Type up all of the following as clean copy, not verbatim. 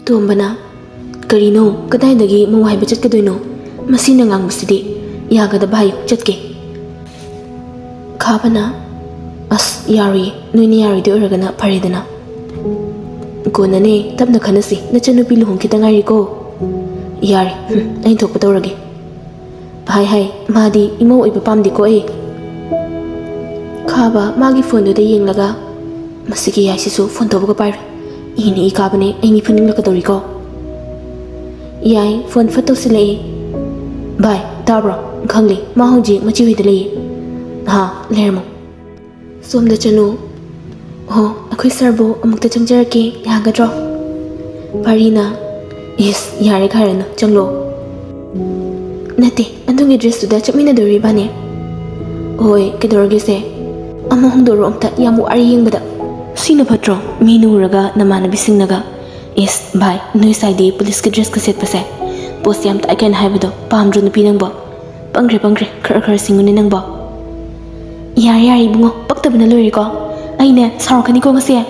Tombana Karino Kadaidagi Mawai Bachet Kaduino Masina Ngangbasidi Yaga the Bayu Jetke Kabana As Yari Nuni Yari the Uragana Paridana Gonane Tabna Kanasi Nachanupi Luhun Kitangarico Yari I took Patoragi Hai Madi Imo Ipapam di ko Kaba Magi Fondo de Yinglaga Masiki Yasisu Fontoboga Pir Ini Ikabane Amy Puning Lakadorico Yai Fon Fato Sile Bye Tabra Kangli Mahoji Machiwi de Ha Lermo Som the Chanu Oh a Quisarbo among the Changerke Yagadro Parina Is Yari Karen Janglo Nati Andungi dress to the Chamina de Ribane Oi Kedorgi say Among the room that Yamu are ying but Sina Patro Minu Raga Namana Bisinaga Is by Nuiside Police dress cassette pase Postiam I can have the palm drone pinangbo Pangre Kerker singuningbo Yari bungo Paktabana Lurico Aine Sarkaniko Masia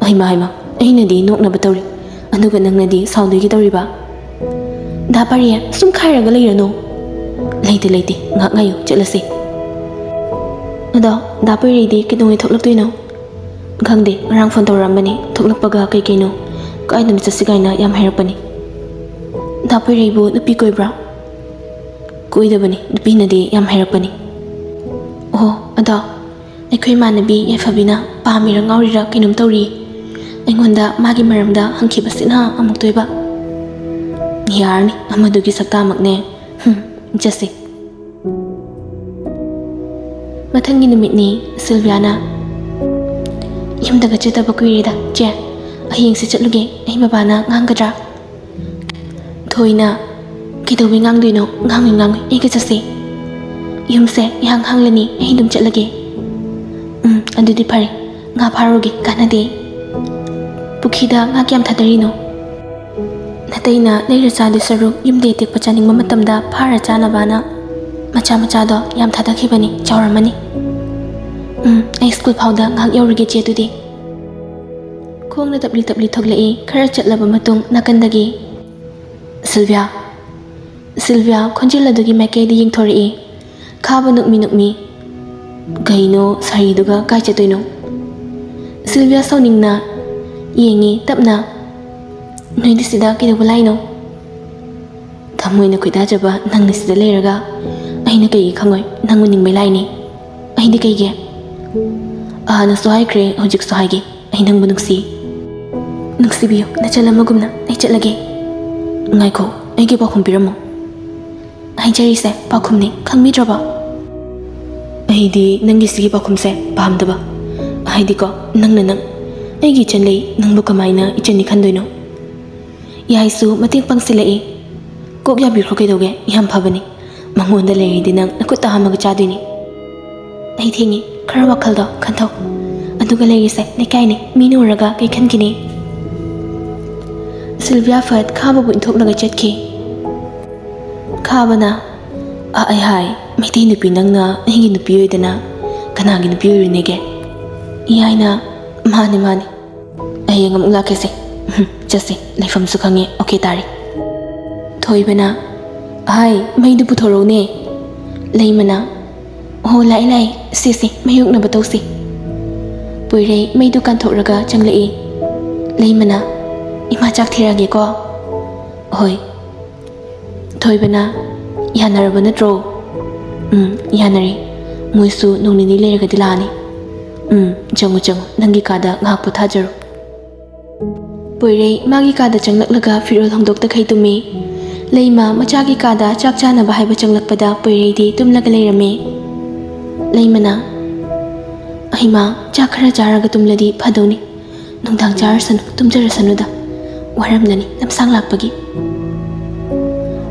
Aima Aina di no nabatori Anuganangadi Saudi Gitoriba Daparia Sum Kairaga no Lady Ngakayo jealousy Ado Dapari di Kidoi took to no Gangdi Rang Fontoramani took Paga Kakino Guidance Sigana Yam Herpani Dapari bu the Pico bra Kuidabani the Pinadi Yam Herpani Oh Ado I could manabi Yafabina Pamirang Aurira Kinum Tori Engunda Magi Maramda Hankibasina Amuktoiba Yarni Amadugi Saktamakne Jesse Matangi Numitni Sylviana Yumdaga Chetabakurida Je Ahing Sichatluge Ahimabana Ngangadra Toina Kidowi Ngangduino Ngang Ekasasi Yumse Yang Hanglani Ahidum Chatlage Andudi Pari Ngaparugi Kanade Bukida Ngakiam Tadarino Nataina Leirabadi Saru Yumde Tik Pachaning Mamatamda Para Chanabana Macha do Yam Tatakibani Chauramani I school powder Ngak Yorigi Jetudi Kong na tabli toglai Kara Chatlaba Matung Nakandagi Sylvia Konjila Dugi Makedi Ying Tori Kaba Nukmi Gaino Sariduga Kachatuino Sylvia Soningna Yengi Tapna Noidisida Kidabulaino Tamoina Kuidajaba Nangisida Leraga Aina Kay Kangoi Nanguning Melaini Aina Kayge Ana Sohai Kre Hojik Sohagi Ainang Bunuksi Nuksibio Nachalamagumna Aichatlage Ngaiko Aigi Pakumpiramo Ngaijari se Pakumni Kangmidraba Aidi Nangisigi Pakumse Pamdaba Aidiko Nang Aigi Chanlei Nangbu Kamaina Ichani Kandoino Yaisu Mating Pangsilai Kok Yabirko Kaidoge Yam Pabani Mangonda Leri Dinang Nakuta Hamaga Chadini Ai Thingi Karawakaldo Kanto Aduga Leri se Nikaini Minu Raga Kai Kankini Sylvia Fat Kaba Buntok Naga Chetki Kabana Ai Hai Miti Nupi Nangna Hingi Nupi Dana Kanagi Nupi Nege Yaina Mani Ayangam Lakese Jesse Lefam Sukangi Okay Tari Toibana Ai Maidu Putoro ne Laimana Oh Lai Sisi Mayuk Nabatosi Puire Maidu Kantoraga Changlai Laimana Imachak Tiragi ko Hoi Toibana Yanarabana Dro Yanari Muisu Nunini Lerga Dilani Jangu Nangi Kada Ngakpo Tajaru Puire Magi Kada Changlaklaga Firol Hongdokta Kaitumi Leima Machagi Kada Chakchana Bahaiba Changlakpada Puire di Tumlaga Leirame Leimana Ahima Chakara Jaraga Tumladi Padoni Nungdang Jarsan Tumjarasanuda Waramnani Namsang Lakpagi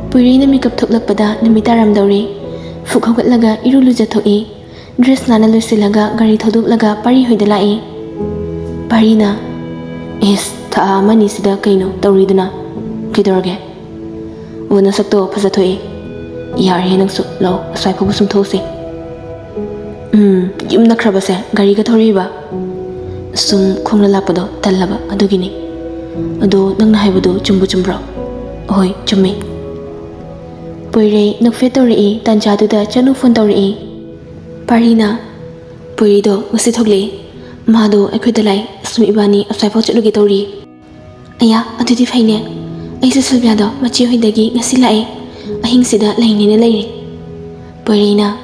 Puire na Mikap Tuklakpada Namitaram Dauri Fukhogatlaga Irulujatoi Dress Nana Lusilaga Gari Thoduklaga Pari Hoidalai Parina Is Taa Mani Sida Kaino Tauriduna Kidorge Wana Sakto Pasatoe Yari Nangsu Low Swaipo Sum Tosi Yum Nakrabase Gari Gatoriba Sum Kongla Lapado Talaba Adugini Ado nang haibado chumbu chumbro. Hoi, chummi. Poire nokfe tori tanjaduda chanu phone tori. Parina Purido ngasi thogle mado akhudalai sum ibani asai pho chluge tori. Aya adudi phaine. Aisa Sebha do machi hoidagi ngasi lai. Ahing sida laini ne lairi. Parina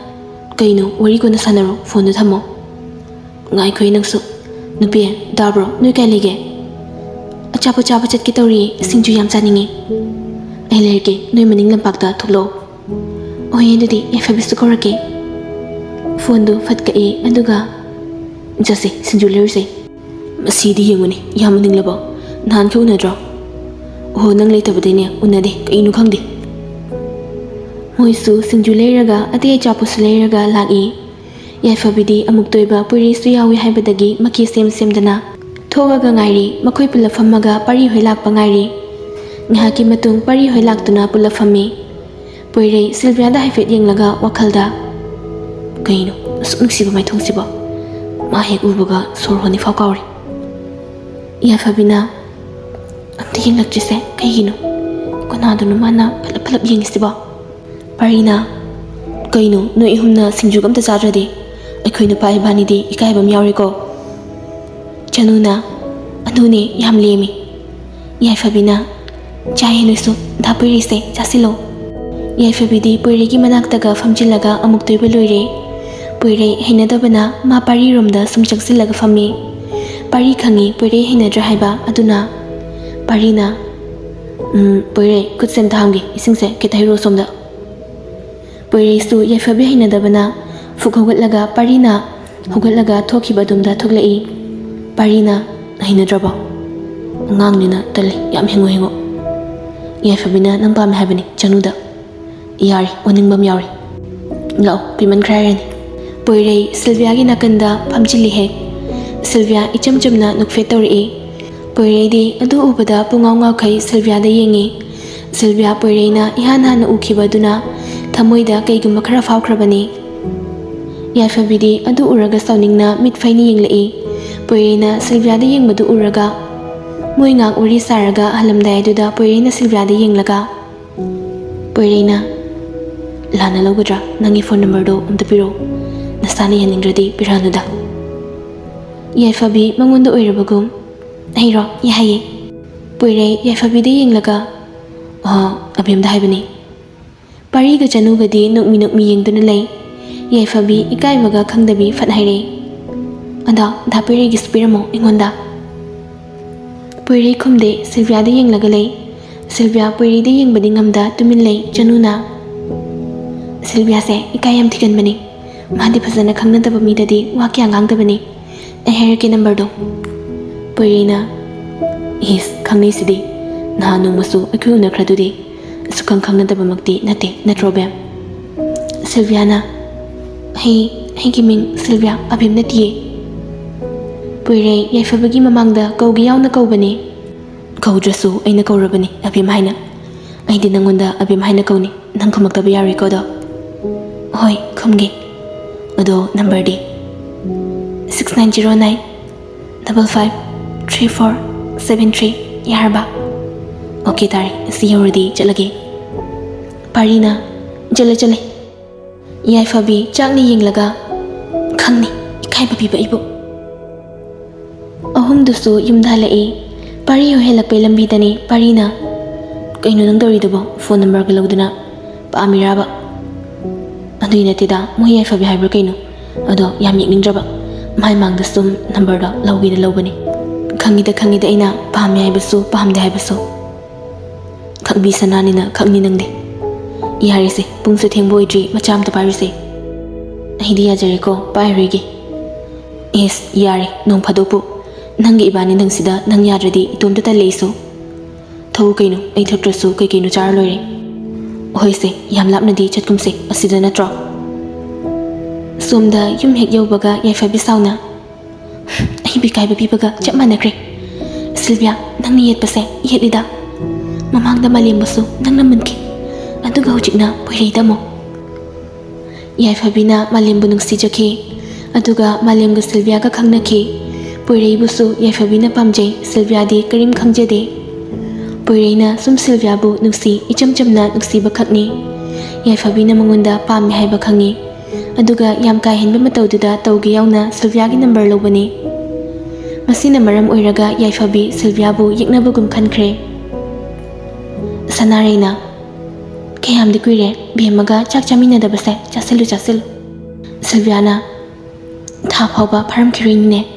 kaino wari ko na sanaro phone do thamo. Ngai khoi nangsu nupi dabro nui kai lege. Achapo chapa chat ki tori singju yam chaningi. Ai lerke nui maning lampak da thuklo. Oi endudi ya fabistu korake. Phone do fatka e aduga jase singju lerse. Masidi yenguni yamaning labo nan khau na dro. Oh nang leitabadine unade kainu khangde. Moisu singju leraga ate chapo leraga lagi. Yaifabidi amuk toiba puri su yawi haibadagi maki semdana thogaga ngairi makhoi pula fammaga pari hoilak pangairi ngahaki matung pari hoilak tuna pula fammi poire Sebha da haifet yenglaga wakhalda kaino nuksiba mai thongsiba ma hek ubaga sor honi fakawri Yaifabina amti yenglakjise kaigino konadunu mana phalap yengisiba parina kaino noi humna singju gamta chadradi akhoi nupa ibani di ikaibam yauri ko chanuna adune yam lemi Yaifabina chai nusu dapuri se chasilo Yaifabidi poiregi manaktaga famjilaga amuk toiba loire poire heinadabana ma pari romda sumchaksilaga fammi pari khangi poire heinadra haiba aduna parina poire kutsem thamgi isingse ketairo somda poire su Yaifabi heinadabana Fukhogalaga parina hogalaga thokiba dumda thoglai parina hinadraba ngangnina tali yam hengo Yaifabina nang pam habani chanuda yari oningbam yauri lao piman khrarani poire Sebha gi nakanda phamchili he Sebha ichamchamna nukfe tori poire di adu ubada pungaw khai Sebha da yengi Sebha poire na ihana ukhiba duna thamoida kaigumba khara fawkhrabani Yaifabidi adu uraga sauningna mitfaini yenglai poirena Sebha da yengmadu uraga moingak uri saraga halamdai duda poirena Sebha da yenglaga poirena lana logadra nangi phone number do amta piro nasani yaningradi piranuda Yaifabi mangonda oirabagum airo yahaye poire Yaifabi da yenglaga abimda haibani pariga chanugadi nukmi yengduna lay Yaifabi ikaibaga khangdabi fathaire ada dapiri gispiramo ingonda poire khumde Sebha da yenglaga lay Sebha poire da yengbadi ngamda tumin lay chanuna Sebha se ikayam thiganbani madi phajana khangnadaba midadi wakya ngangdabani aherke number do poirena is khangnei sidi nahanu masu akuna khradudi sukhang khangnadaba makti nate natrobem Sebha na Hey giming Sebha abim natiye poire Yaifabagi mamangda kaugi yauna kaubani kaudrasu aina kaurabani abim haina aidi nangonda abim haina kauni nang khamakta yari ko do hoi khumgi ado number di 6909 553473 yarba okay tari si already chalage parina chale Yaifabi chakni yenglaga khangni ikaiba piba ibu ahum dusu yumda lai pari ho helakpe lambi dani parina kaino nang dori dabo phone number ga loduna pamiraba adui natida mo Yaifabi haibra kaino ado yam yekningraba mai mangda sum number da lawgi da lobani khangida aina pami haibasu pamde haibasu khakbi sananina khakni nangde Yarise pungsu thengboidri macham ta parise aidi yajareko pairege is yare nong phadopu nangi ibani nangsida nang yadradi itomta ta leiso thau kaino ai thaktrasu kai kaino char loire hoise yam lapnadi chatkumse asida natro somda yum hek yobaga Yaifabi sauna ai bikai babi baga chapmanakre Sebha nangni yetpase yelida mamangda malembasu nangna munki aduga hujikna poireidamo Yaifabina malembu nungsijaki aduga malemga Sebha ga khangnaki Poiraibusu yaifabina pamjai Sylviadi karim khangjade. Poiraina sum Sylviabu nuksi icham chamna nuksi bakhakni. Yaifabina mangonda pami haiba khangi. Aduga yam kai henba mataududa tauge yauna Sylviagi number lobani. Masina maram oiraga yaifabi Sylviabu yeknabugum khankhre. Sanaraina kayam di kuire bihamaga chak chamina dabase chasilu. Sylviana tha phawba pharam khirinne.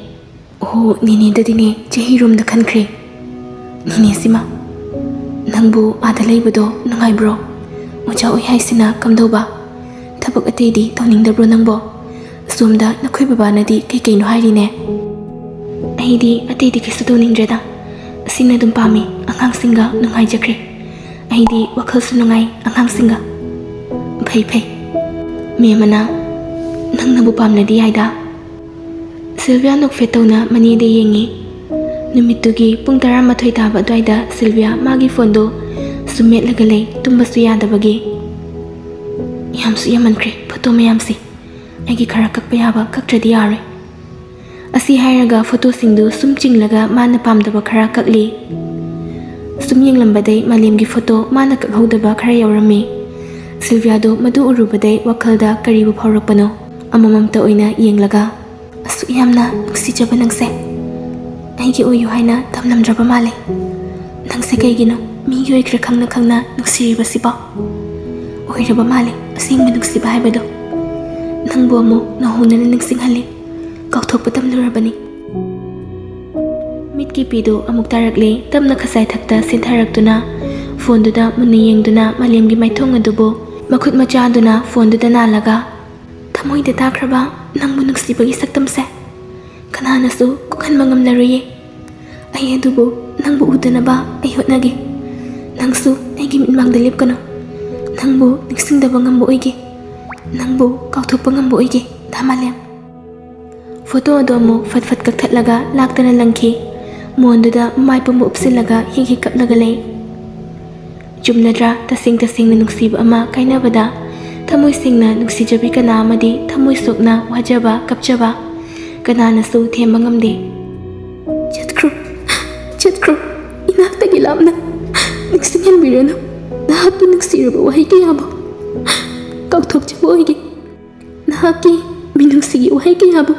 Oh nini dadine chehi room da khankhre. Nini sima nangbu ada leibado nangai bro. Uja oi haisina kamdoba. Thabak atedi tawningdabro nangbo. Somda nakhoi baba nadi kai no hairine. Aidi atedi kisu tawningreda. Singna dum pami angang singa nangai jakre. Aidi wakhal su nangai angang singa. Phai. Memana nangnabu pamnadi aida. Sylvia nokfetona manide yengi. Numitugi pung 12 taba adwaida Sylvia magi fondo sumet lagalei tumbasu yadabagi. Yamsu yamankre photo mayamsi. Aigi khara kakpa yaba kaktradi yare. Asi hairaga photo singdu sum chinglaga mana pamdaba khara kakli. Sum yenglambadai malemgi photo mana kakhaudaba khara yaurami. Sylvia do madu urubadai wakhalda karibu phaurakpano. Amamamta oina yenglaga. Asu yamna nuksijaba nangse. Aigi oyu haina tamnamdraba male. Nangse kaigino migi oikra khangna nuksiriba siba. Oiraba male asingba nuksiba haibado. Nangbu amu nahunana ningsinghali. Kauthokpa tamlurabani. Mitki pido amuk tarakle tamna khasai thakta sintharakduna fonduda munna yengduna malemgi maithong adubo makhut machaduna fonduda nalaga. Thamoida takraba nangbu nuksibagi saktamse. Kananasu kukhanba ngamlaruye. Ai adubu nangbu udanaba ai hotnage. Nangsu aigi mitmangda lepkano. Nangbu niksingdaba ngambu oige. Nangbu kauthokpa ngambu oige. Dhamalem. Photo adomu fatfat kakthatlaga laktana langki. Monduda maipamu upsilaga higi kaplaga lay. Jumnadra tasing nuksiba ama kainabada. Thamoy singna nuksijabi kana amadi thamoy sokna wajaba kapjaba. Kananasu themba ngamde. Chatkro inaktagi lamna niksingyan birano nahakki nuksiraba wahi kayaba kauthokjaba oige nahakki binuksigi wahi kayaba